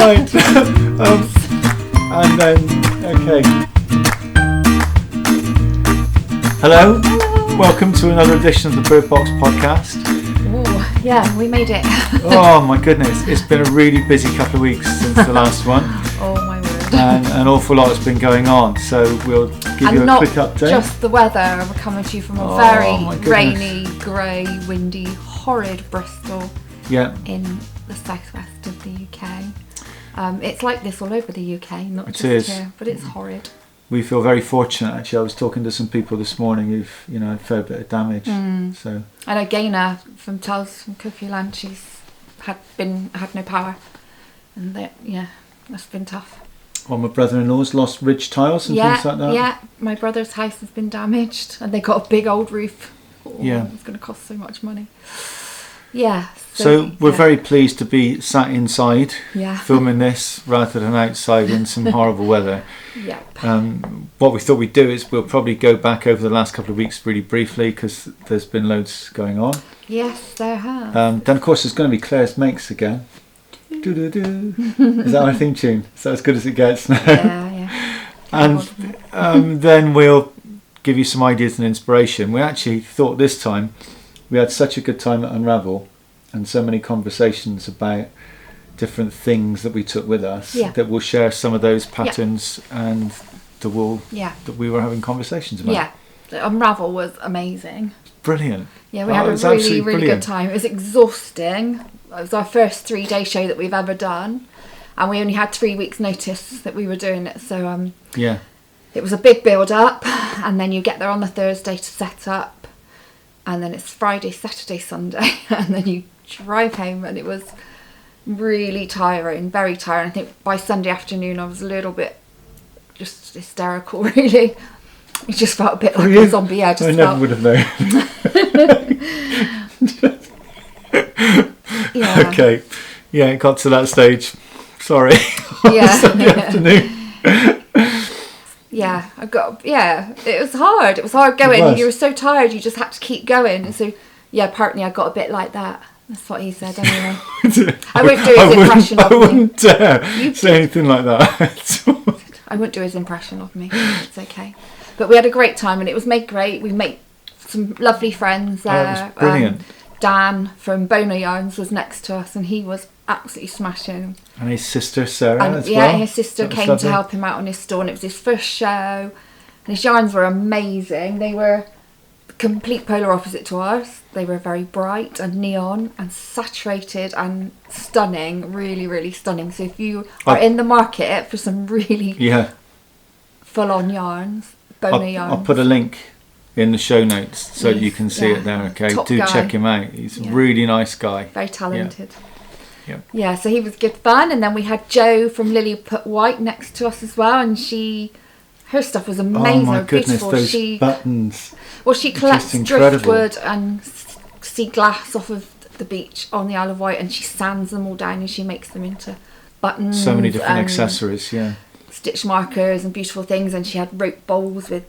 Right. And then, okay. Hello. Welcome to another edition of the Birdbox Podcast. Oh, yeah, we made it. Oh my goodness, it's been a really busy couple of weeks since the last one. Oh my word. And an awful lot has been going on, so we'll give you a quick update. Just the weather, we're coming to you from a very rainy, grey, windy, horrid Bristol in the southwest of the UK. It's like this all over the UK, not just here, but it's horrid. We feel very fortunate, actually. I was talking to some people this morning who've, had a fair bit of damage. So I know Gaynor from Tels from Cuckoo Land, she's had no power, and that's been tough. Well, my brother-in-law's lost ridge tiles and things like that. Yeah, my brother's house has been damaged, and they got a big old roof. It's going to cost so much money. Yeah. So we're very pleased to be sat inside filming this rather than outside in some horrible weather. Yep. What we thought we'd do is we'll probably go back over the last couple of weeks really briefly because there's been loads going on. Yes, there have. Then of course there's going to be Clare's Makes again. Do-do-do. Is that our theme tune? Is that as good as it gets now? Yeah. And then we'll give you some ideas and inspiration. We actually thought this time we had such a good time at Unravel and so many conversations about different things that we took with us that we'll share some of those patterns and the wool that we were having conversations about. Yeah, the Unravel was amazing. Brilliant. Yeah, we had a really good time. It was exhausting. It was our first 3-day show that we've ever done, and we only had 3 weeks notice that we were doing it, so it was a big build up, and then you get there on the Thursday to set up, and then it's Friday, Saturday, Sunday, and then you drive home, and it was really tiring, very tiring. I think by Sunday afternoon I was a little bit just hysterical, really. It just felt a bit like a zombie. I never would have known. Yeah. Okay. Yeah, it got to that stage. Sorry. Sunday afternoon. Yeah, it was hard. It was hard going. You were so tired, you just had to keep going. So, apparently I got a bit like that. That's what he said anyway. I won't do his impression of me. I wouldn't dare say anything like that. I wouldn't do his impression of me. It's okay. But we had a great time and it was made great. We made some lovely friends there. It was brilliant. Dan from Bono Yarns was next to us and he was absolutely smashing. And his sister Sarah as well. Yeah, his sister came to help him out on his store and it was his first show. And his yarns were amazing. They were complete polar opposite to ours. They were very bright and neon and saturated and stunning, really, really stunning. So if you are in the market for some really full-on yarns, Bono yarns. I'll put a link in the show notes so you can see it there. Okay, Top do guy. Check him out. He's a really nice guy. Very talented. Yeah. So he was good fun, and then we had Jo from Lily Put White next to us as well, and her stuff was amazing. Oh my goodness, beautiful. those buttons. Well, she collects driftwood and sea glass off of the beach on the Isle of Wight, and she sands them all down and she makes them into buttons. So many different accessories, stitch markers and beautiful things, and she had rope bowls with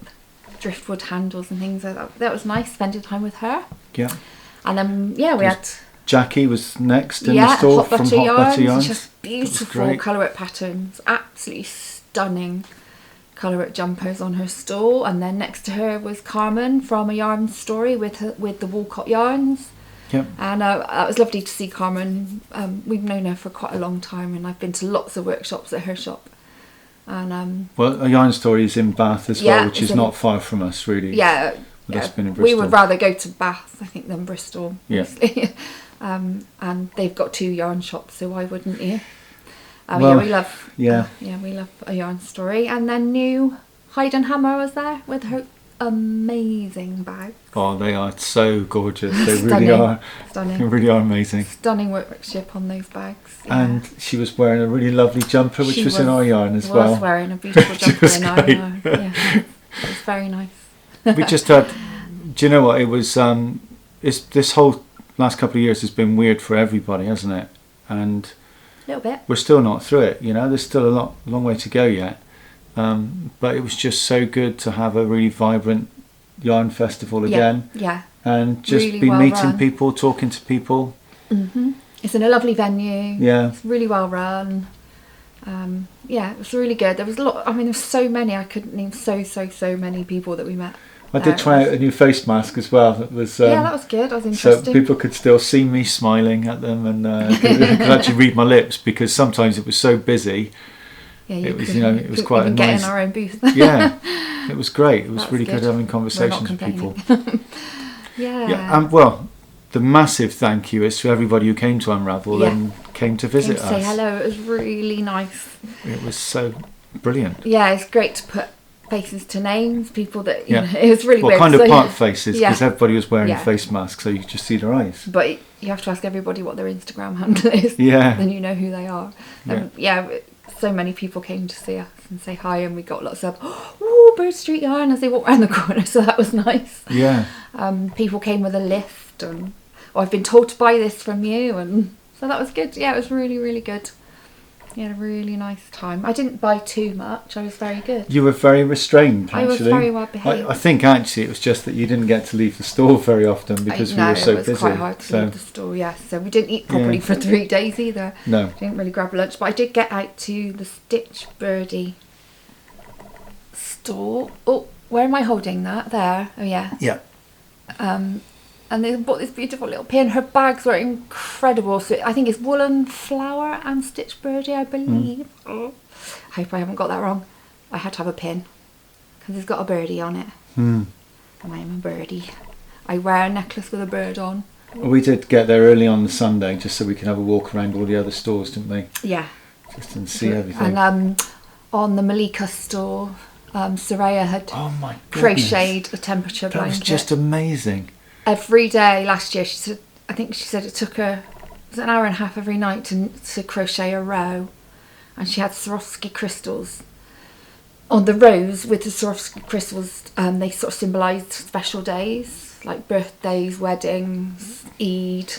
driftwood handles and things like that. That was nice, spending time with her. Yeah. And then we had Jaki was next in the store from Hot Butter Yarns. Just beautiful colourwork patterns, absolutely stunning colourwork jumpers on her stall. And then next to her was Carmen from A Yarn Story with the Walcott yarns. Yep. And it was lovely to see Carmen. We've known her for quite a long time, and I've been to lots of workshops at her shop. And A Yarn Story is in Bath as well, which is not far from us, really. Yeah. Been in Bristol. We would rather go to Bath, I think, than Bristol. Yeah. And they've got 2 yarn shops, so why wouldn't you? We love. We love A Yarn Story, and then new Hyde and Hammer was there with her amazing bags. Oh, they are so gorgeous. They really are. Stunning. They really are amazing. Stunning workmanship on those bags. Yeah. And she was wearing a really lovely jumper, which was in our yarn as well. She was wearing a beautiful jumper in our yarn. Yeah, it was very nice. We just had. Do you know what it was? This whole last couple of years has been weird for everybody, hasn't it? And a little bit. We're still not through it. There's still a long way to go yet. But it was just so good to have a really vibrant yarn festival again. Yeah. And just really be meeting run. people, talking to people. Mm-hmm. It's in a lovely venue. Yeah. It's really well run. It was really good. There was a lot. I mean, there was so many. I couldn't name so many people that we met. I did try out a new face mask as well. That was that was good. That was interesting. So people could still see me smiling at them, and could actually read my lips, because sometimes it was so busy. Yeah, it was quite a nice. Get in our own booth. Yeah, it was great. It was really good having conversations with people. Yeah. Well, the massive thank you is to everybody who came to Unravel and came to visit us. Say hello. It was really nice. It was so brilliant. Yeah, it's great to put faces to names. People that you know, it was really weird. Kind of part faces, because everybody was wearing face masks, so you could just see their eyes. But you have to ask everybody what their Instagram handle is. Yeah. Then you know who they are. So many people came to see us and say hi, and we got lots of Birdstreet Yarn as they walked around the corner, so that was nice. Yeah. People came with a lift, and I've been told to buy this from you, and so that was good. Yeah, it was really, really good. You had a really nice time. I didn't buy too much. I was very good. You were very restrained, actually. I was very well behaved. I think actually it was just that you didn't get to leave the store very often because we were so busy. It was quite hard to leave the store, so we didn't eat properly for 3 days either. No. Didn't really grab lunch, but I did get out to the Stitch Birdie store. Oh, where am I holding that? There. Oh, yeah. Yeah. And they bought this beautiful little pin. Her bags were incredible. So I think it's Woolen Flower and Stitch Birdie, I believe. I hope I haven't got that wrong. I had to have a pin because it's got a birdie on it. And I am a birdie. I wear a necklace with a bird on. We did get there early on the Sunday just so we could have a walk around all the other stores, didn't we? Yeah. Just to see everything. And on the Milja store, Soraya had crocheted a temperature blanket. That was just amazing. Every day last year, I think she said it took her an hour and a half every night to crochet a row, and she had Swarovski crystals on the rows. With the Swarovski crystals, they sort of symbolised special days like birthdays, weddings, Eid,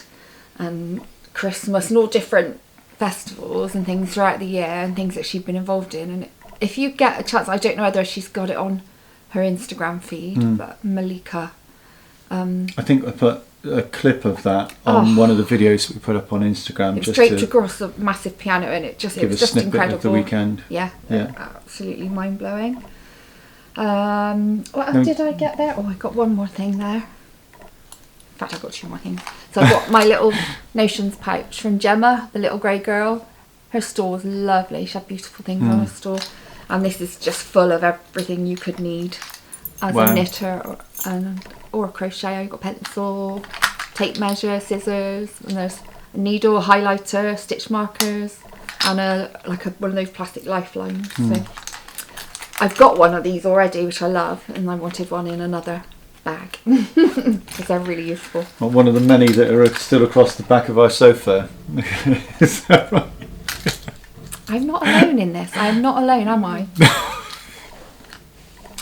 and Christmas, and all different festivals and things throughout the year, and things that she'd been involved in. And if you get a chance, I don't know whether she's got it on her Instagram feed, but Milja. I think I put a clip of that on one of the videos that we put up on Instagram. It was draped across a massive piano, and it was just incredible. Of the weekend. Yeah. Absolutely mind blowing. What else did I get there? Oh, I got one more thing there. In fact, I got 2 more things. So I got my little Notions pouch from Gemma, the little grey girl. Her store was lovely. She had beautiful things on her store, and this is just full of everything you could need as a knitter or a crocheter. You've got pencil, tape measure, scissors, and there's a needle, a highlighter, stitch markers, and one of those plastic lifelines. So I've got one of these already, which I love, and I wanted one in another bag because they're really useful. Well, one of the many that are still across the back of our sofa. Is that right? I'm not alone in this. I'm not alone, am I?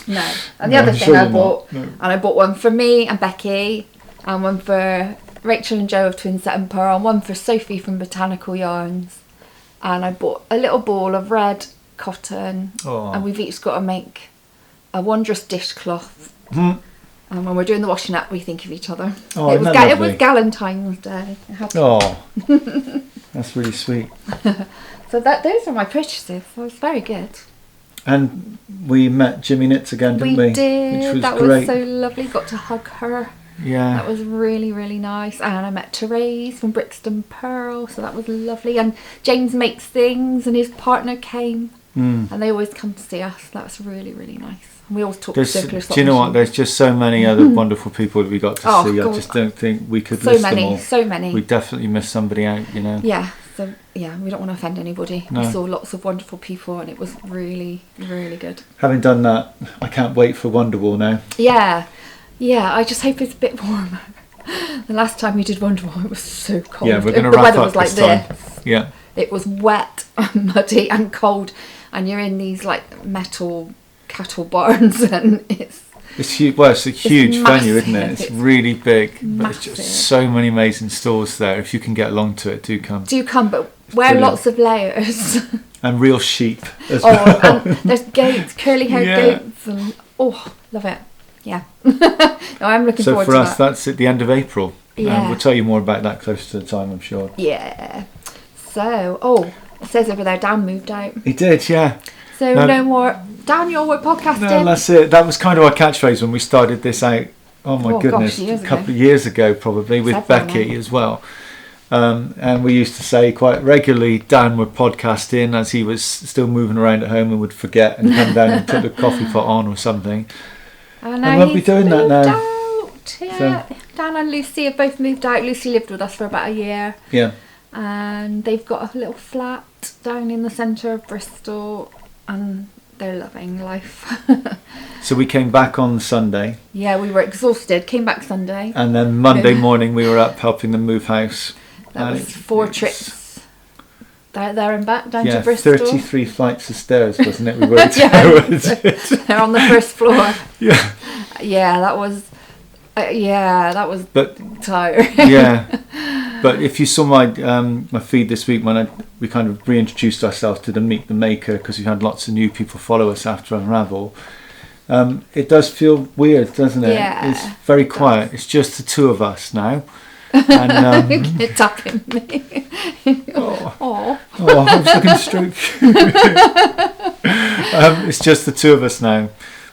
No. And the other thing I bought, and I bought one for me and Becky, and one for Rachel and Joe of Twin Set and Pearl, and one for Sophie from Botanical Yarns. And I bought a little ball of red cotton, and we've each got to make a wondrous dishcloth. And when we're doing the washing up, we think of each other. It was Galentine's Day. That's really sweet. So those are my purchases. So it's very good. And we met Jimmy Knits again, didn't we? We did. Which was great. Was so lovely. Got to hug her. Yeah. That was really, really nice. And I met Therese from Brixton Pearl, so that was lovely. And James Makes Things, and his partner came. And they always come to see us. That's really, really nice. And we always talk circular stop. Do you know what? There's just so many other wonderful people that we got to see. God. I just don't think we could list them all. So many. We definitely missed somebody out, you know. Yeah. So yeah, we don't want to offend anybody. No. We saw lots of wonderful people, and it was really, really good. Having done that, I can't wait for Wonderwall now. Yeah. I just hope it's a bit warmer. The last time we did Wonderwall, it was so cold. Yeah, we're going to wrap up this time. Yeah. It was wet and muddy and cold, and you're in these like metal cattle barns, and it's huge. Well, it's a huge venue, isn't it? It's really big. But it's just so many amazing stores there. If you can get along to it, do come. But wear lots of layers. And real sheep as well. And there's goats, curly haired goats, and love it. Yeah. No, I'm looking forward to that. So for us, that's at the end of April. Yeah. We'll tell you more about that closer to the time, I'm sure. Yeah. So, It says over there, Dan moved out. He did, yeah. So no more Daniel, we're podcasting. No, that's it. That was kind of our catchphrase when we started this out. Oh my goodness, gosh, a couple of years ago probably, with Becky as well. And we used to say quite regularly, Dan would podcast in as he was still moving around at home and would forget and come down and put the coffee pot on or something. And we'll be doing that now. Out. Yeah. So, Dan and Lucy have both moved out. Lucy lived with us for about a year. Yeah. And they've got a little flat down in the centre of Bristol, and they're loving life. So we came back on Sunday. Yeah, we were exhausted. Came back Sunday. And then Monday morning we were up helping them move house. That was 4 trips. There and back down to Bristol. 33 flights of stairs, wasn't it? We worked out. They're on the first floor. Yeah. Yeah, that was... tiring. Yeah. But if you saw my feed this week when we kind of reintroduced ourselves to the Meet the Maker, because we had lots of new people follow us after Unravel, it does feel weird, doesn't it? Yeah, it's very quiet. It's just the two of us now. And, you're tapping me. I was looking straight. It's just the two of us now,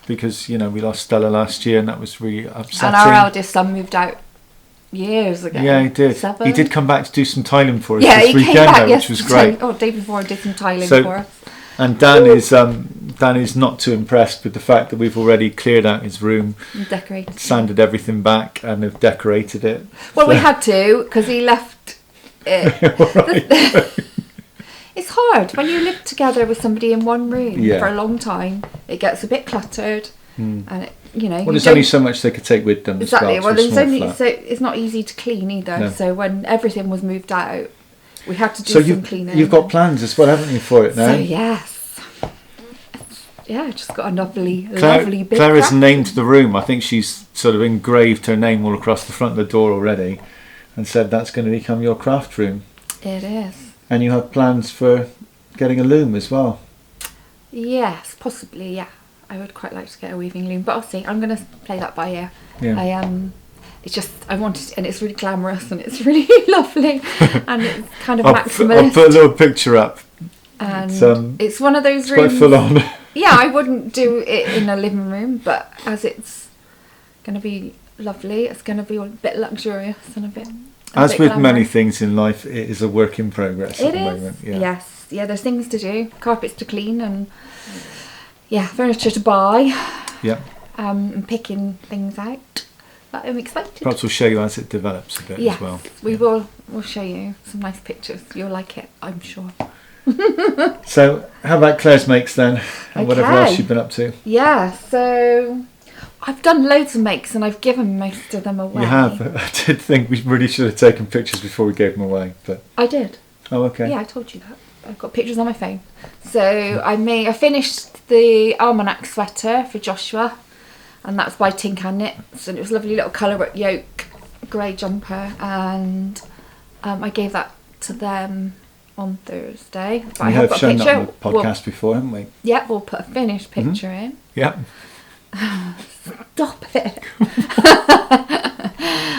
because we lost Stella last year, and that was really upsetting. And our eldest son moved out years ago. Yeah, he did. 7. He did come back to do some tiling for us this weekend, though, which was great. Day before I did some tiling for us. And Dan is not too impressed with the fact that we've already cleared out his room, decorated, sanded everything back, and have decorated it. Well, we had to, because he left it. It's hard when you live together with somebody in one room for a long time. It gets a bit cluttered, and there's only so much they could take with them. Exactly. Well, so it's not easy to clean either. No. So when everything was moved out, we had to do some cleaning. You've got plans as well, haven't you, for it now? So yes. Yeah, just got a lovely big Clare has named the room. I think she's sort of engraved her name all across the front of the door already, and said that's going to become your craft room. It is. And you have plans for getting a loom as well? Yes, possibly, yeah. I would quite like to get a weaving loom, but I'll see. I'm going to play that by ear. Yeah. It's just, I wanted, and it's really glamorous and it's really lovely, and it's kind of maximalist. I'll put a little picture up. And it's one of those rooms. Quite full on. Yeah, I wouldn't do it in a living room, but as it's going to be lovely, it's going to be a bit luxurious and a bit. As with many things in life, it is a work in progress at the moment. Yeah. Yes. Yeah, there's things to do, carpets to clean, and furniture to buy. Yeah. And picking things out. But I'm excited. Perhaps we'll show you as it develops a bit as well. We will. We'll show you some nice pictures. You'll like it, I'm sure. So, how about Claire's makes then? And whatever else you've been up to? Yeah, so I've done loads of makes and I've given most of them away. You have? I did think we really should have taken pictures before we gave them away. But I did. Oh, okay. Yeah, I told you that. I've got pictures on my phone. So I finished the Almanac Sweater for Joshua, and that's by Tin Can Knits, and it was a lovely little colour yoke grey jumper, and I gave that to them on Thursday. But we have shown that on the podcast before, haven't we? Yeah, we'll put a finished picture in. Yeah. Stop it.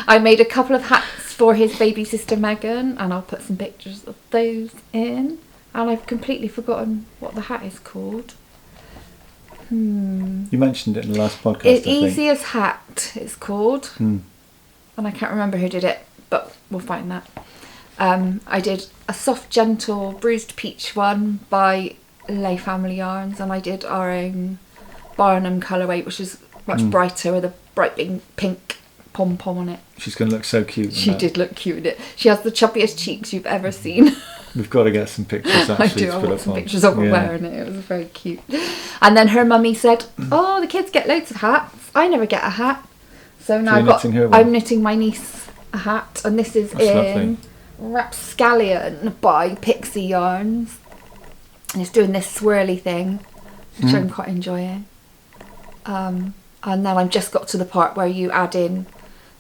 I made a couple of hats for his baby sister Megan, and I'll put some pictures of those in. And I've completely forgotten what the hat is called. You mentioned it in the last podcast. It's Easiest Hat, it's called. And I can't remember who did it, but we'll find that. I did a soft, gentle, bruised peach one by Lay Family Yarns, and I did our own Farnham colourway, which is much brighter with a bright pink pom-pom on it. She's going to look so cute. She did look cute in it. She has the chubbiest cheeks you've ever seen. We've got to get some pictures actually. I do. I want some pictures of her wearing it. It was very cute. And then her mummy said, "Oh, the kids get loads of hats. I never get a hat." So now I'm knitting my niece a hat, and this is in Rapscalion by Pixie Yarns, and it's doing this swirly thing, which I'm quite enjoying. And then I've just got to the part where you add in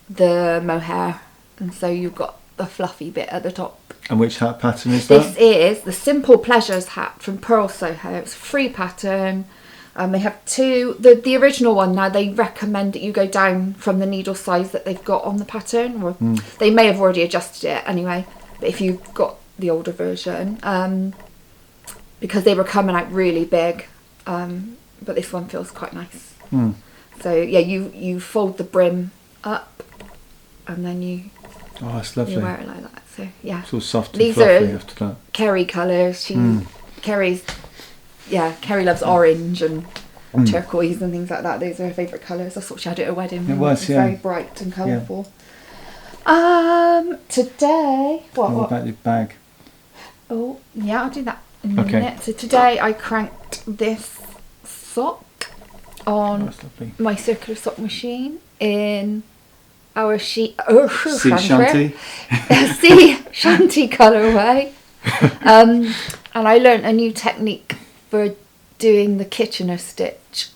the mohair, and so you've got the fluffy bit at the top. And which hat pattern is that? This is the Simple Pleasures hat from Pearl Soho. It's a free pattern. They have two. The original one now, they recommend that you go down from the needle size that they've got on the pattern. Or they may have already adjusted it anyway. But if you've got the older version. because they were coming out really big, but this one feels quite nice. So yeah, you fold the brim up and then you that's lovely. You wear it like that. So yeah, it's all soft and fluffy after that. Kerry colours. Kerry loves orange and turquoise and things like that. Those are her favourite colours. That's what she had at her wedding. It was very bright and colourful. Today what about your bag? Oh yeah, I'll do that in a minute. So today I cranked this sock on my circular sock machine in our Sea Shanty Sea Shanty colourway, and I learnt a new technique for doing the Kitchener stitch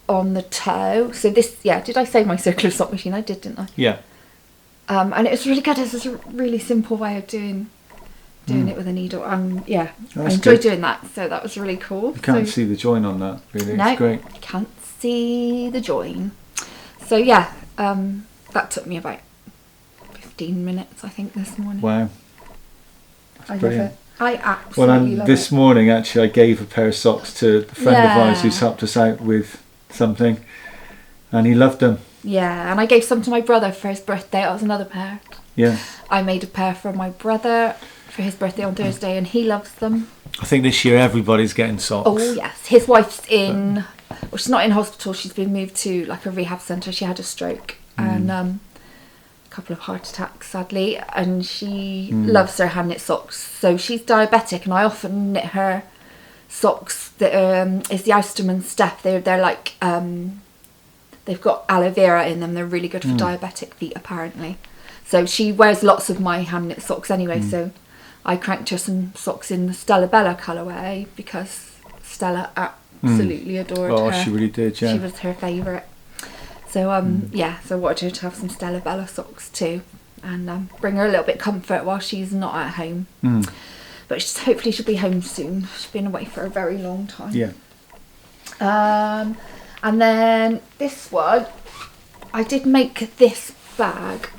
on the toe. So this, did I say my circular sock machine? I did, didn't I? Yeah. And it was really good. It's a really simple way of doing it with a needle. I enjoyed doing that. So that was really cool. You can't see the join on that, really. No, it's great. You can't see the join. So yeah, that took me about 15 minutes, I think, this morning. Wow. I love it. I absolutely love it. This morning, actually, I gave a pair of socks to a friend of ours who's helped us out with something, and he loved them. Yeah, and I gave some to my brother for his birthday. That was another pair. Yeah. I made a pair for my brother for his birthday on Thursday, and he loves them. I think this year everybody's getting socks. Oh, yes. His wife's well, she's not in hospital. She's been moved to like a rehab centre. She had a stroke and a couple of heart attacks, sadly, and she loves her hand knit socks. So she's diabetic, and I often knit her socks that is the Ousterman Step. They're like they've got aloe vera in them. They're really good for diabetic feet, apparently. So she wears lots of my hand knit socks anyway. So I cranked her some socks in the Stella Bella colourway because Stella absolutely adored her. Oh, she really did, yeah. She was her favourite. So so I wanted her to have some Stella Bella socks too, and bring her a little bit of comfort while she's not at home. But hopefully she'll be home soon. She's been away for a very long time. Yeah. And then this one, I did make this bag.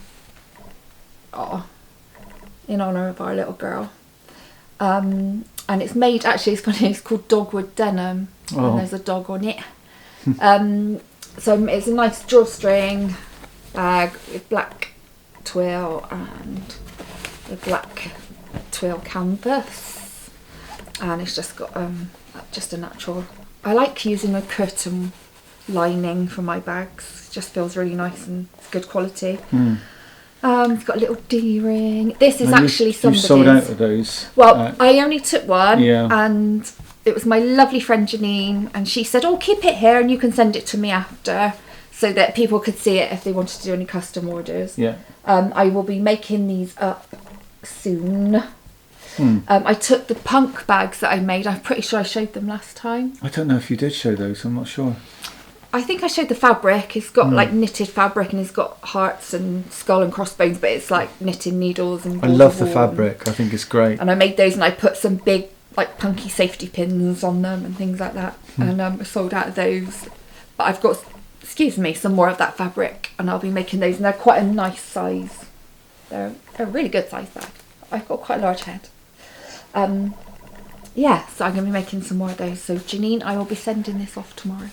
In honour of our little girl. And it's made, actually it's funny, it's called Dogwood Denim, and there's a dog on it. So it's a nice drawstring bag with black twill and a black twill canvas, and it's just got just a natural, I like using a curtain lining for my bags. It just feels really nice and it's good quality. It's got a little D-ring. This is actually somebody's. You sold out of those. Well, I only took one, and it was my lovely friend Janine, and she said, keep it here and you can send it to me after, so that people could see it if they wanted to do any custom orders. Yeah. I will be making these up soon. I took the punk bags that I made. I'm pretty sure I showed them last time. I don't know if you did show those. I'm not sure. I think I showed the fabric. It's got like knitted fabric, and it's got hearts and skull and crossbones, but it's like knitting needles and. I love the fabric. I think it's great. And I made those, and I put some big like punky safety pins on them and things like that, and I sold out of those. But I've got, some more of that fabric, and I'll be making those, and they're quite a nice size. They're a really good size bag. I've got quite a large head. So I'm going to be making some more of those. So Janine, I will be sending this off tomorrow.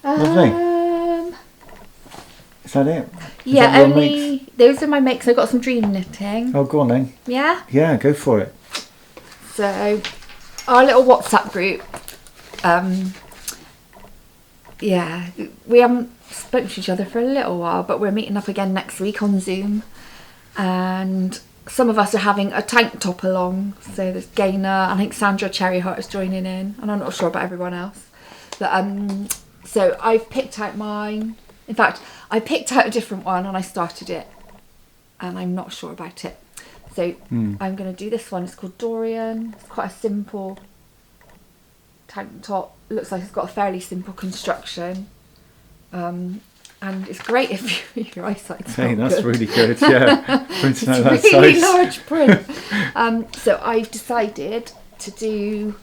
Lovely. Is that it? Those are my makes. I've got some dream knitting. Oh, go on then. Yeah? Yeah, go for it. So, our little WhatsApp group, we haven't spoken to each other for a little while, but we're meeting up again next week on Zoom, and some of us are having a tank top along. So there's Gaynor, I think Sandra Cherryheart is joining in, and I'm not sure about everyone else. But so I've picked out mine. In fact, I picked out a different one and I started it, and I'm not sure about it. So I'm going to do this one. It's called Dorian. It's quite a simple tank top. It looks like it's got a fairly simple construction. And it's great if your eyesight's not that's good. Really good, yeah. Printing out that It's really size. large print. So I've decided to do,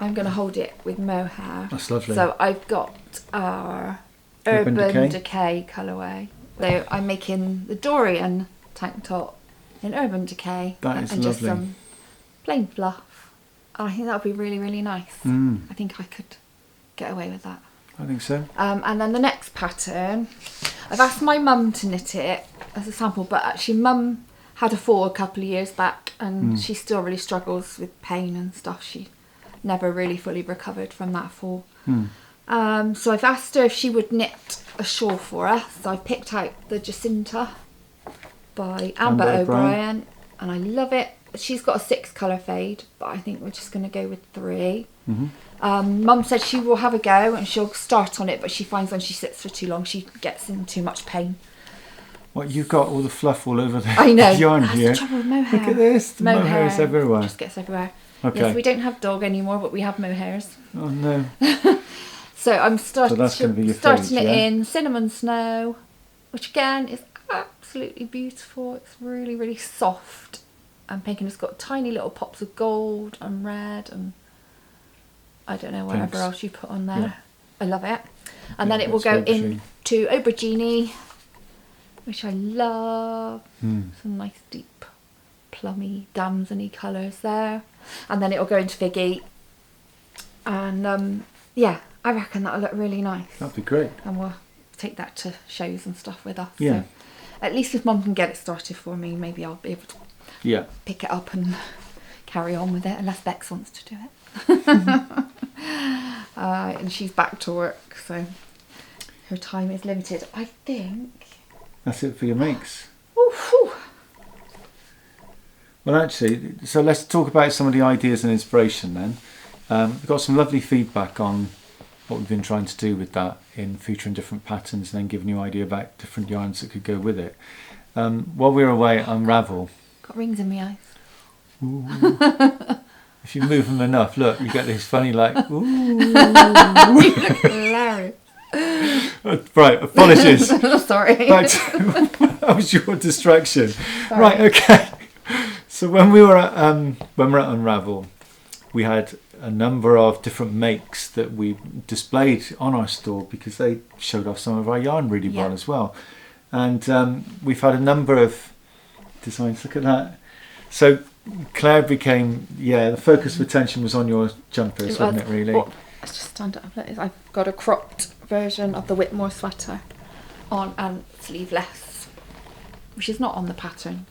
I'm going to hold it with mohair. That's lovely. So I've got our Urban Decay colourway. So I'm making the Dorian tank top in Urban Decay. That is and lovely. Just some plain fluff. And I think that would be really, really nice. I think I could get away with that. I think so. And then the next pattern, I've asked my mum to knit it as a sample, but actually Mum had a fall a couple of years back and she still really struggles with pain and stuff. She never really fully recovered from that fall. So I've asked her if she would knit a shawl for us. So I picked out the Jacinta by Amber O'Brien, and I love it. She's got a 6 colour fade, but I think we're just going to go with 3. Mum said she will have a go and she'll start on it, but she finds when she sits for too long she gets in too much pain. What, you've got all the fluff all over the That's yarn here. the trouble with mohair. Look at this, the mohair is everywhere. It just gets everywhere. Okay. Yes, we don't have dog anymore, but we have mohairs. Oh no. So I'm starting fade, it in Cinnamon Snow, which again is absolutely beautiful. It's really, really soft. And pink, and it's got tiny little pops of gold and red and I don't know, whatever else you put on there. Yeah. I love it. And then it will go into Aubergine, which I love. Some nice deep plummy damson-y colours there. And then it will go into Figgy. And yeah, I reckon that'll look really nice. That'd be great. And we'll take that to shows and stuff with us. Yeah. So at least if Mum can get it started for me, maybe I'll be able to pick it up and carry on with it, unless Bex wants to do it. And she's back to work, so her time is limited. I think that's it for your makes. Ooh, well, actually, so let's talk about some of the ideas and inspiration then. We've got some lovely feedback on what we've been trying to do with that in featuring different patterns and then giving you an idea about different yarns that could go with it. While we were away at Unravel, got rings in my eyes. Ooh. If you move them enough, look, you get this funny like, ooh. You look hilarious. Right, apologies. Sorry. That was your distraction. Sorry. Right, okay. So when we were at Unravel, we had a number of different makes that we displayed on our store because they showed off some of our yarn really well as well. And we've had a number of designs. Look at that. So Claire became, the focus of attention was on your jumpers, wasn't it, really? Let's just stand up. I've got a cropped version of the Whitmore sweater on and sleeveless, which is not on the pattern,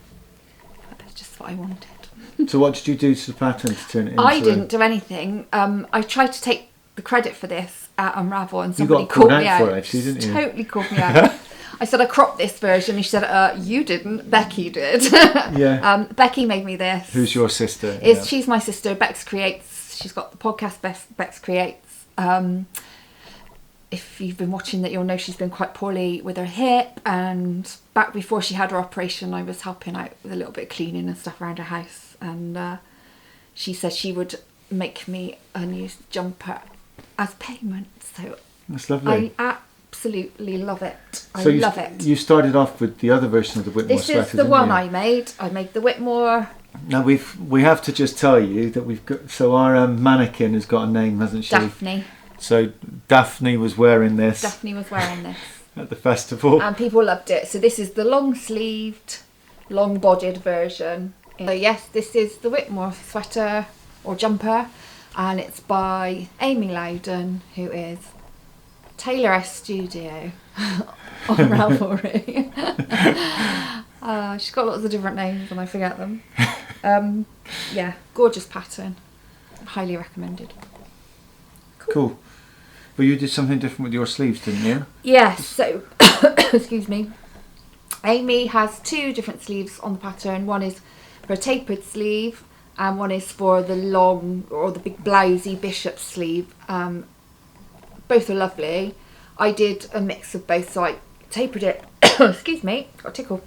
but that's just what I wanted. So what did you do to the pattern to turn it into? I didn't do anything. I tried to take the credit for this at Unravel and somebody called me out. You got called out for it, actually, didn't you? Totally called me out. I said I cropped this version. And she said, you didn't. Becky did. Yeah. Becky made me this. Who's your sister? She's my sister. Bex Creates. She's got the podcast Bex Creates. If you've been watching that, you'll know she's been quite poorly with her hip. And back before she had her operation, I was helping out with a little bit of cleaning and stuff around her house. And she said she would make me a new jumper as payment. So that's lovely. I absolutely love it. I love it. You started off with the other version of the Whitmore sweater. This is the one I made. I made the Whitmore. Now we have to just tell you that we've got, so our mannequin has got a name, hasn't she? Daphne. So Daphne was wearing this. Daphne was wearing this at the festival, and people loved it. So this is the long-sleeved, long-bodied version. So yes, this is the Whitmore sweater or jumper, and it's by Amy Loudon, who is Taylor S Studio on Ravelry. She's got lots of different names and I forget them. Yeah, gorgeous pattern. Highly recommended. Cool. But you did something different with your sleeves, didn't you? Yes, so, excuse me. Amy has 2 different sleeves on the pattern. One is for a tapered sleeve and one is for the long or the big blousey bishop sleeve. Both are lovely. I did a mix of both, so I tapered it, excuse me, got a tickle.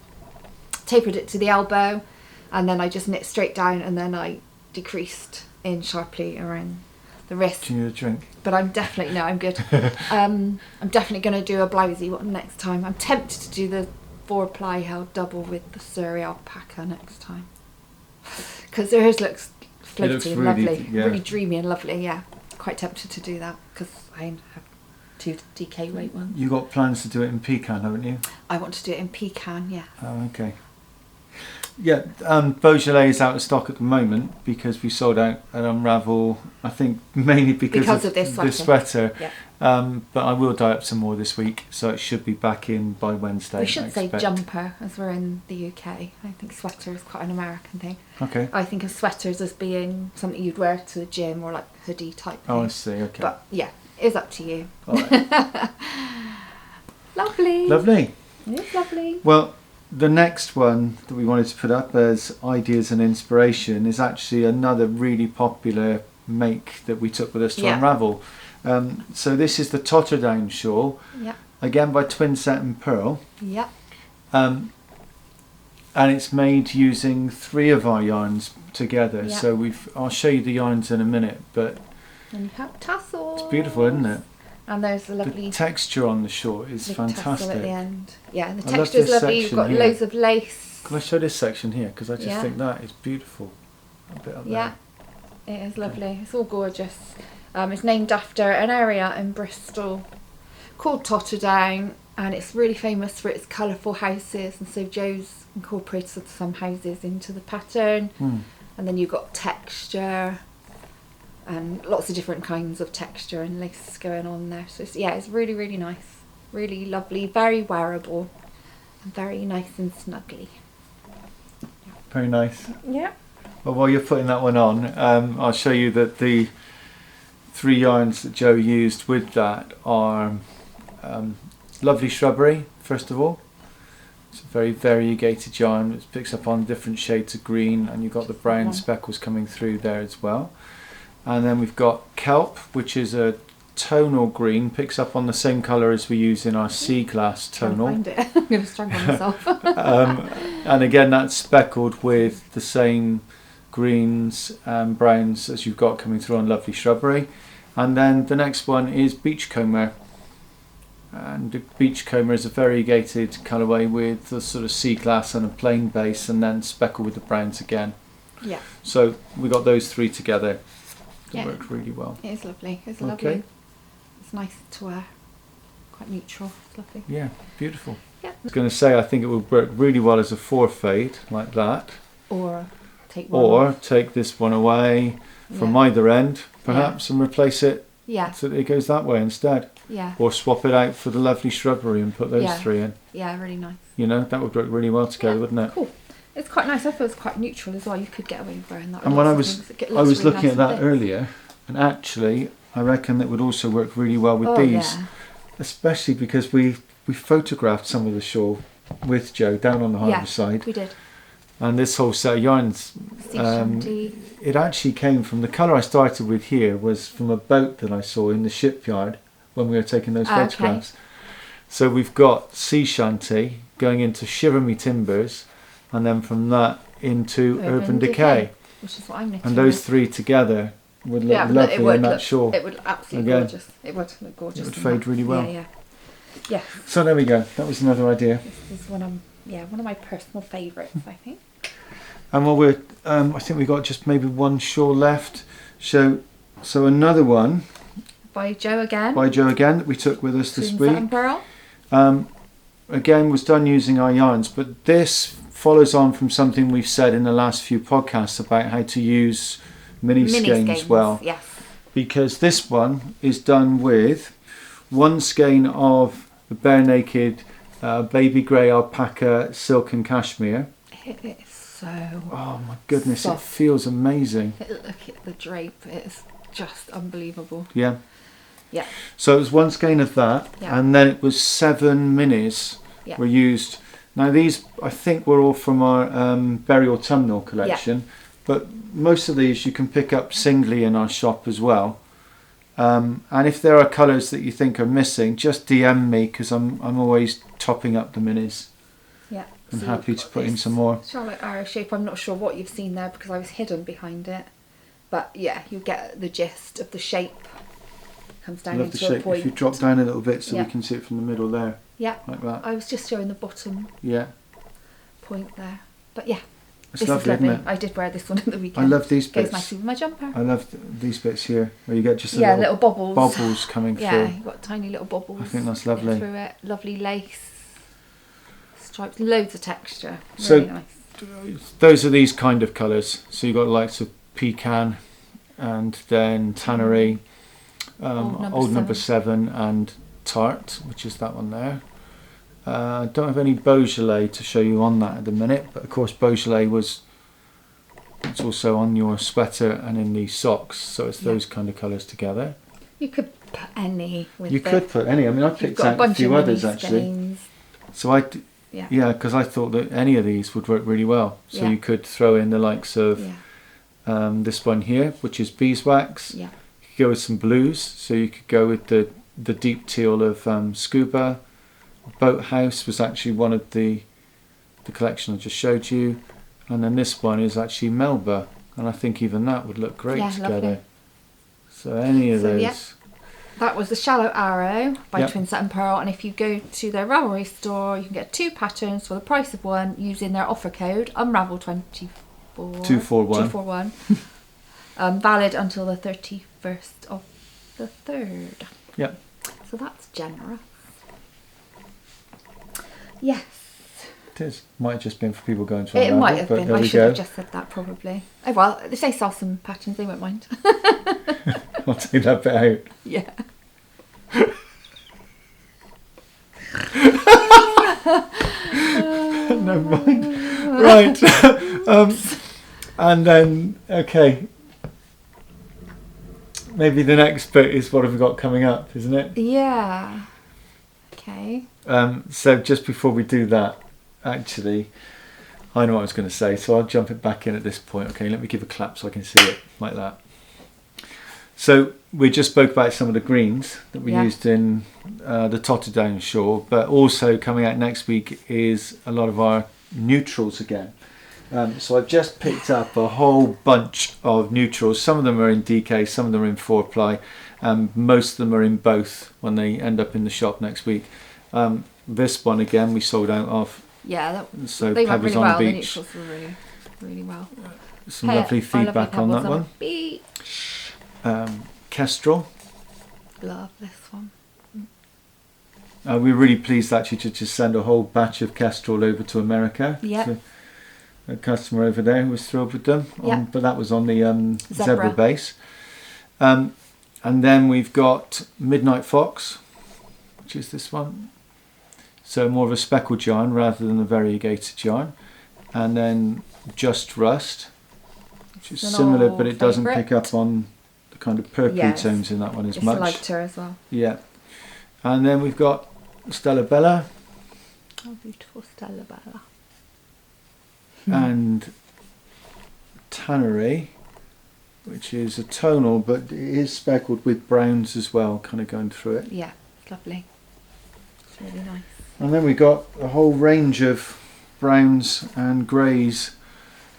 Tapered it to the elbow and then I just knit straight down and then I decreased in sharply around the wrist. Do you need a drink? But I'm definitely, no, I'm good. I'm definitely going to do a blousey one next time. I'm tempted to do the 4-ply held double with the Surrey alpaca next time. Because hers looks floaty and lovely. Really dreamy and lovely, yeah. Quite tempted to do that because I have 2 DK weight ones. You got plans to do it in pecan, haven't you? I want to do it in pecan, yeah. Oh, okay. Yeah, Beaujolais is out of stock at the moment because we sold out an Unravel, I think mainly because of this sweater. Yeah. But I will dye up some more this week, so it should be back in by Wednesday. We should say jumper, as we're in the UK. I think sweater is quite an American thing. Okay. I think of sweaters as being something you'd wear to the gym or like hoodie type thing. Oh, I see, okay. But yeah, it's up to you. All right. Lovely. Lovely. It's lovely. Well, the next one that we wanted to put up as ideas and inspiration is actually another really popular make that we took with us to Unravel. So this is the Totterdam Shawl, again by Twin Set and Pearl. Yeah. And it's made using 3 of our yarns together. Yeah. So I'll show you the yarns in a minute, but and you have tassels. It's beautiful, isn't it? And there's a lovely the texture on the shawl is fantastic. Tassel at the end. Yeah, the texture is lovely. You've got loads of lace. Can I show this section here? Because I just think that is beautiful. A bit up there. It is lovely. It's all gorgeous. It's named after an area in Bristol called Totterdam, and it's really famous for its colourful houses. And so Joe's incorporated some houses into the pattern, and then you've got texture and lots of different kinds of texture and lace going on there. So it's really, really nice, really lovely, very wearable, and very nice and snuggly. Very nice. Yeah. Well, while you're putting that one on, I'll show you that the 3 yarns that Joe used with that are Lovely Shrubbery, first of all. It's a very variegated yarn. It picks up on different shades of green, and you've got the brown speckles coming through there as well. And then we've got Kelp, which is a tonal green, picks up on the same colour as we use in our sea glass tonal. I'm going to struggle myself. And again, that's speckled with the same greens and browns as you've got coming through on Lovely Shrubbery. And then the next one is Beachcomber. And the Beachcomber is a variegated colourway with a sort of sea glass and a plain base, and then speckled with the browns again. Yeah. So we got those 3 together. It worked really well. It is lovely. It's lovely. It's nice to wear. Quite neutral. It's lovely. Yeah, beautiful. Yeah. I was going to say, I think it would work really well as a 4 fade like that. Or take this one away from either end, perhaps, and replace it. Yeah. So that it goes that way instead. Yeah. Or swap it out for the Lovely Shrubbery and put those 3 in. Yeah, really nice. You know, that would work really well together, wouldn't it? Cool. It's quite nice. I feel it's quite neutral as well. You could get away with wearing that. And when I was looking at that earlier, and actually, I reckon that would also work really well with these, especially because we photographed some of the shawl with Joe down on the harbour side. We did. And this whole set of yarns, Sea Shanty. It actually came from the colour I started with here was from a boat that I saw in the shipyard when we were taking those photographs. So we've got Sea Shanty going into Shiver Me Timbers, and then from that into Urban Decay. Which is what I'm knitting. And those 3 together would look lovely in that shawl. It would look absolutely gorgeous. It would look gorgeous. It would fade really well. Yeah. So there we go. That was another idea. This is one of my personal favourites, I think. And while we're, I think we got just maybe one shawl left. So another one by Joe again. That we took with us this week. And Pearl. Again, was done using our yarns, but this follows on from something we've said in the last few podcasts about how to use mini skeins well. Yes. Because this one is done with 1 skein of the Bare Naked baby grey alpaca silk and cashmere. It is so. Oh my goodness! Soft. It feels amazing. Look at the drape. It's just unbelievable. Yeah. Yeah. So it was 1 skein of that, and then it was 7 minis were used. Now these, I think, were all from our Berry Autumnal collection, but most of these you can pick up singly in our shop as well. And if there are colours that you think are missing, just DM me, because I'm always topping up the minis. Yeah. I'm happy to put in some more. Charlotte arrow shape. I'm not sure what you've seen there because I was hidden behind it, but yeah, you get the gist of the shape. Comes down into a point. If you drop down a little bit so we can see it from the middle there. Yeah. Like that. I was just showing the bottom. Yeah. Point there, but yeah. It's lovely, isn't it? I did wear this one at the weekend. I love these bits. Goes nicely with my jumper. I love these bits here where you get just little bobbles coming through. Yeah, you've got tiny little bobbles. I think that's lovely. Through it, lovely lace stripes, loads of texture. Really nice. those are these kind of colours. So you've got the likes of pecan, and then tannery, old number 7, and tart, which is that one there. Don't have any Beaujolais to show you on that at the minute, but of course Beaujolais it's also on your sweater and in the socks, so it's those kind of colours together. You could put any with could put any. I mean, I picked out a few others actually. Skeins. So because I thought that any of these would work really well. So you could throw in the likes of this one here, which is beeswax. Yeah. You could go with some blues, so you could go with the deep teal of Scuba. Boathouse was actually one of the collection I just showed you, and then this one is actually Melba, and I think even that would look great together. Lovely. So any of those. Yeah. That was the Shallow Arrow by Twin Set and Pearl, and if you go to their Ravelry store, you can get 2 patterns for the price of one using their offer code Unravel241. Valid until the 31st of the 3rd. Yep. So that's generous. Yes. It is. Might have just been for people going to Unravel. It might have been. I should have just said that probably. Oh well, if they sell some patterns, they won't mind. I'll take that bit out. Yeah. Never mind. Right. And then, okay. Maybe the next bit is what have we got coming up, isn't it? Yeah. Okay. So just before we do that, actually, I know what I was going to say, so I'll jump it back in at this point. Okay, let me give a clap so I can see it, like that. So we just spoke about some of the greens that we used in the Totterdam Shawl, but also coming out next week is a lot of our neutrals again. So I've just picked up a whole bunch of neutrals. Some of them are in DK, some of them are in 4-ply. Most of them are in both when they end up in the shop next week. This one again we sold out of. Yeah, so they went really on well. The The beach. neutrals were really, really well. Some lovely feedback on that one. Beach. Kestrel. Love this one. We were really pleased actually to just send a whole batch of Kestrel over to America. Yeah. A customer over there who was thrilled with them. But that was on the zebra base. And then we've got Midnight Fox, which is this one. So more of a speckled yarn rather than a variegated yarn. And then Just Rust, which is similar, but it doesn't pick up on the kind of purpley tones in that one as much. It's lighter as well. Yeah. And then we've got Stella Bella. Oh, beautiful Stella Bella. And Tannery, which is a tonal, but it is speckled with browns as well, kind of going through it. Yeah, it's lovely. It's really nice. And then we got a whole range of browns and greys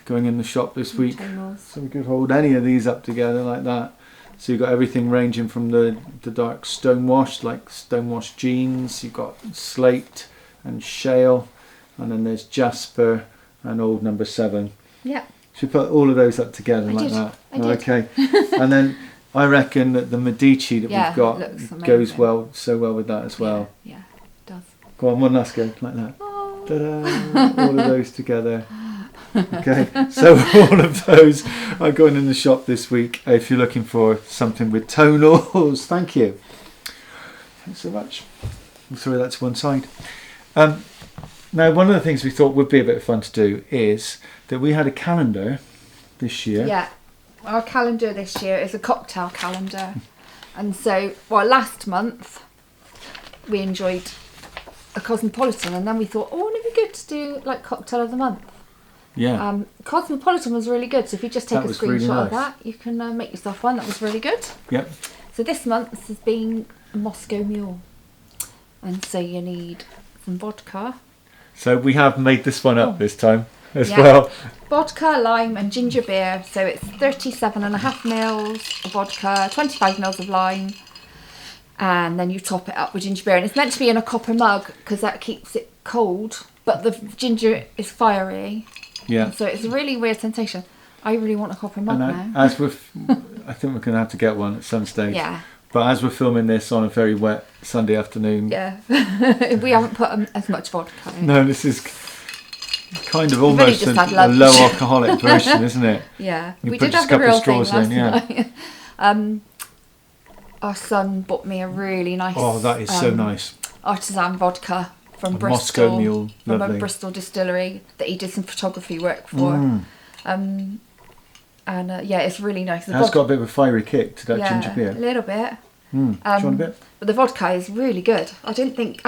going in the shop this week. Tonals. So we could hold any of these up together like that. So you've got everything ranging from the dark stonewashed, like stonewashed jeans. You've got slate and shale, and then there's jasper and old number 7. Yeah. Should we put all of those up together that? I did. Okay. And then I reckon that the Medici that we've got goes so well with that as well. Yeah, it does. Go on, one last go, like that. Oh. Ta-da! All of those together. Okay, so all of those are going in the shop this week. If you're looking for something with tonals, thank you. Thanks so much. We'll throw that to one side. Now, one of the things we thought would be a bit of fun to do is that we had a calendar this year. Yeah, our calendar this year is a cocktail calendar. And so, last month we enjoyed a Cosmopolitan, and then we thought, wouldn't it be good to do like cocktail of the month? Yeah. Cosmopolitan was really good, so if you just take a screenshot really nice of that, you can make yourself one. That was really good. Yep. So this month has been Moscow Mule. And so you need some vodka. So we have made this one up this time as well. Vodka, lime and ginger beer. So it's 37.5 mils of vodka, 25 mils of lime. And then you top it up with ginger beer. And it's meant to be in a copper mug because that keeps it cold. But the ginger is fiery. Yeah. And so it's a really weird sensation. I really want a copper mug now. I think we're going to have to get one at some stage. Yeah. But as we're filming this on a very wet Sunday afternoon... Yeah. We haven't put as much vodka in. No, this is... Kind of almost a low alcoholic version, isn't it? Yeah, you we put did just have a the couple real of thing straws last in, night. Our son bought me a really nice. Oh, that is so nice. Artisan vodka from Bristol, Moscow Mule, from lovely. a Bristol distillery that he did some photography work for. It's really nice. It's got a bit of a fiery kick to that ginger beer. A little bit. Do you want a bit? But the vodka is really good. I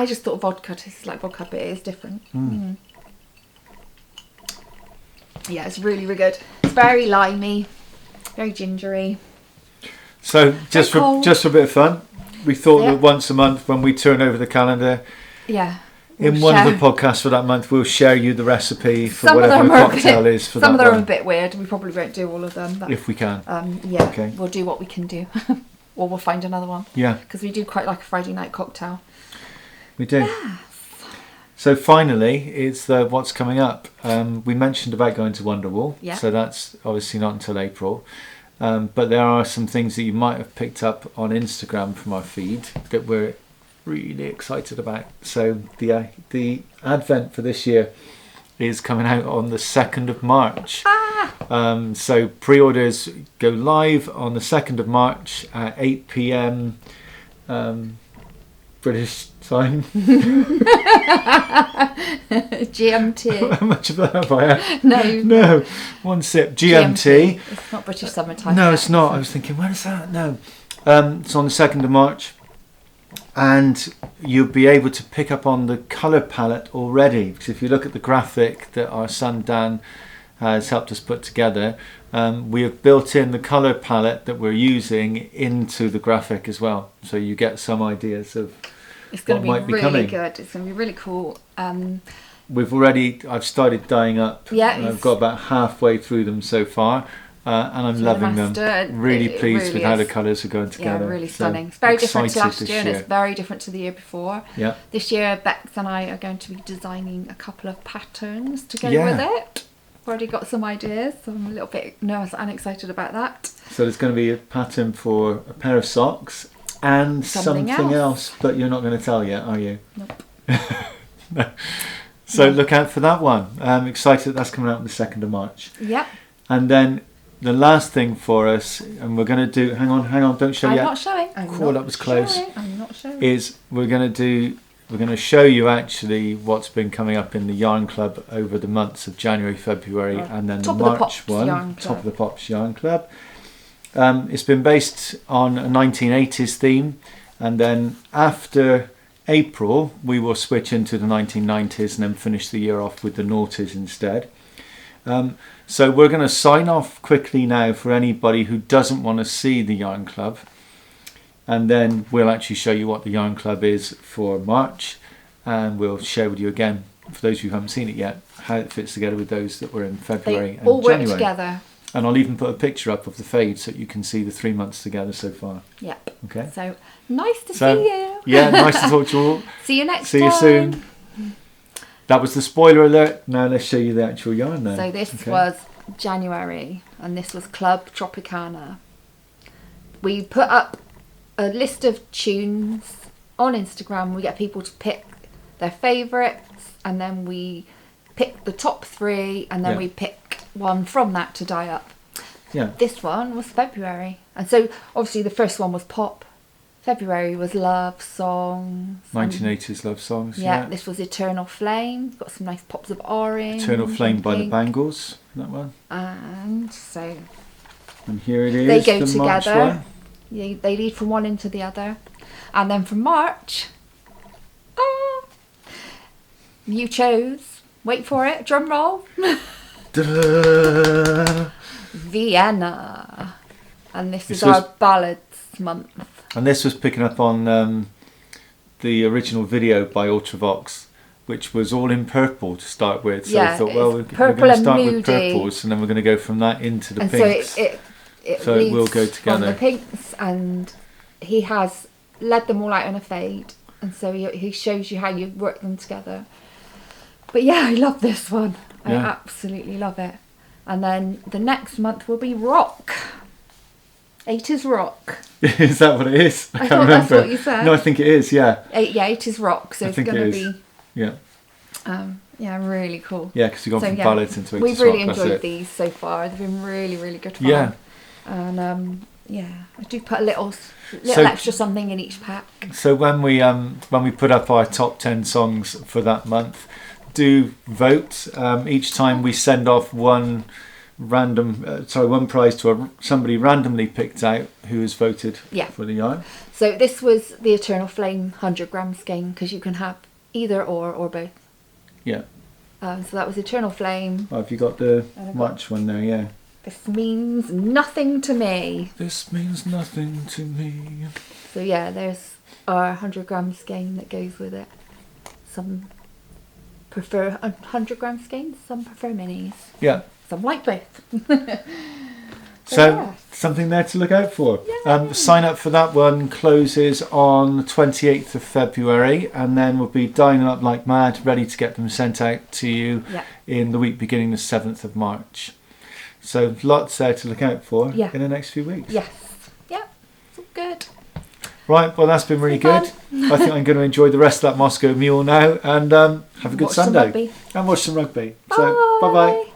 just thought vodka tastes like vodka, but it is different. Yeah, it's really, really good. It's very limey, very gingery. So just for a bit of fun, we thought that once a month when we turn over the calendar, in one of the podcasts for that month, we'll share you the recipe for whatever the cocktail is for that one. Some of them are a bit weird. We probably won't do all of them. But, if we can. Okay. We'll do what we can do. Or we'll find another one. Yeah. Because we do quite like a Friday night cocktail. We do. Yes. So finally, it's what's coming up. We mentioned about going to Wonderwall. Yeah. So that's obviously not until April. But there are some things that you might have picked up on Instagram from our feed that we're really excited about. So the advent for this year is coming out on the 2nd of March. So pre-orders go live on the 2nd of March at 8 p.m. British time. GMT. How much of that have I had? No. One sip. GMT. It's not British summertime. No, it's not. I was thinking, when is that? No. It's on the 2nd of March. And you'll be able to pick up on the colour palette already. Because if you look at the graphic that our son Dan has helped us put together, we have built in the colour palette that we're using into the graphic as well. So you get some ideas of what might be coming. It's going to be really good. It's going to be really cool. I've started dyeing up. Yeah. I've got about halfway through them so far. And I'm loving them. Really pleased with how the colours are going together. Yeah, really stunning. It's very different to last year and it's very different to the year before. Yeah. This year, Bex and I are going to be designing a couple of patterns to go with it. I've already got some ideas, so I'm a little bit nervous and excited about that. So there's going to be a pattern for a pair of socks and something else, but you're not going to tell yet, are you? Nope. No. So look out for that one. I'm excited that that's coming out on the 2nd of March. Yep. And then the last thing for us, and we're going to do, hang on, don't show yet. I'm not showing. That was close. I'm not showing. We're going to show you actually what's been coming up in the Yarn Club over the months of January, February, and then the March one, Top of the Pops Yarn Club. It's been based on a 1980s theme, and then after April we will switch into the 1990s and then finish the year off with the noughties instead. So we're going to sign off quickly now for anybody who doesn't want to see the Yarn Club, and then we'll actually show you what the Yarn Club is for March, and we'll share with you again, for those of you who haven't seen it yet, how it fits together with those that were in February and all January. Work together. And I'll even put a picture up of the fade so you can see the 3 months together so far. Yep. Okay. So nice to see you. Yeah, nice to talk to you all. See you next time. See you soon. That was the spoiler alert. Now let's show you the actual yarn then. So this was January and this was Club Tropicana. We put up a list of tunes on Instagram. We get people to pick their favourites and then we pick the top 3 and then we pick one from that to dye up. Yeah. This one was February. And so obviously the first one was pop. February was love songs. 1980s love songs. Yeah, this was Eternal Flame. Got some nice pops of orange. Eternal Flame by the Bangles. That one. And here it is. They go the together. March one. Yeah, they lead from one into the other. And then from March, you chose. Wait for it. Drum roll. Vienna. And this is our ballads month. And this was picking up on the original video by Ultravox, which was all in purple to start with. So I thought, well, we're going to start with purples and then we're going to go from that into the pinks. So it will go together. From the pinks, and he has led them all out in a fade. And so he shows you how you work them together. But yeah, I love this one. I absolutely love it. And then the next month will be rock. 80s rock. Is that what it is? I can't remember. That's what you said. No, I think it is, yeah. 80s rock. So it's going to be... Yeah. Yeah, really cool. Yeah, because you've gone from pallets into we've really enjoyed these so far. They've been really, really good fun. Yeah. And I do put a little extra something in each pack. So when we put up our top 10 songs for that month, do vote. Each time we send off one prize to somebody randomly picked out who has voted for the yarn. So this was the Eternal Flame 100 gram skein, because you can have either or both. Yeah. So that was Eternal Flame. Oh, have you got the March one there? Yeah. This means nothing to me. This means nothing to me. So yeah, there's our 100 gram skein that goes with it. Some prefer 100 gram skeins, some prefer minis. Yeah. Some like both. So something there to look out for. Sign up for that one closes on the 28th of February, and then we'll be dining up like mad, ready to get them sent out to you in the week beginning the 7th of March. So lots there to look out for in the next few weeks. Yes. Yeah. It's all good. Right, well that's been really good. I think I'm going to enjoy the rest of that Moscow Mule now, and have a good Sunday. Some rugby. And watch some rugby. So bye bye.